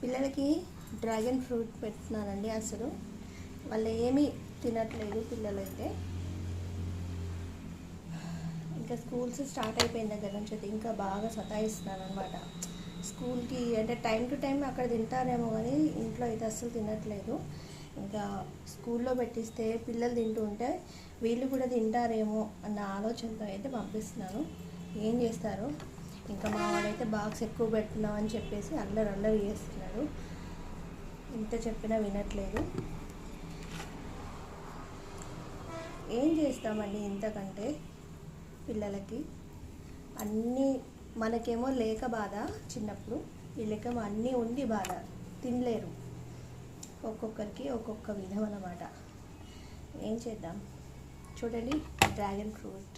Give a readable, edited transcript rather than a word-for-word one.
పిల్లలకి dragon fruit పెడుతున్నానండి. అసలు వాళ్ళు ఏమీ తినట్లేదు పిల్లలైతే. ఇంకా స్కూల్స్ స్టార్ట్ అయిపోయిన దగ్గర నుంచి అయితే ఇంకా బాగా సతాయిస్తున్నాను అనమాట. స్కూల్కి అంటే టైం టు టైం అక్కడ తింటారేమో కానీ ఇంట్లో అయితే అస్సలు తినట్లేదు. ఇంకా స్కూల్లో పెట్టిస్తే పిల్లలు తింటూ ఉంటే వీళ్ళు కూడా తింటారేమో అన్న ఆలోచనతో అయితే పంపిస్తున్నాను. ఏం చేస్తారు, ఇంకా మా వాడైతే బాక్స్ ఎక్కువ పెడుతున్నాం అని చెప్పేసి అల్లరి చేస్తున్నాడు. ఇంత చెప్పినా వినట్లేదు. ఏం చేస్తామండి ఇంతకంటే పిల్లలకి అన్నీ. మనకేమో లేక బాధ చిన్నప్పుడు, వీళ్ళకేమో అన్నీ ఉండి బాధ, తినలేరు. ఒక్కొక్కరికి ఒక్కొక్క విధం అన్నమాట. ఏం చేద్దాం. చూడండి డ్రాగన్ ఫ్రూట్.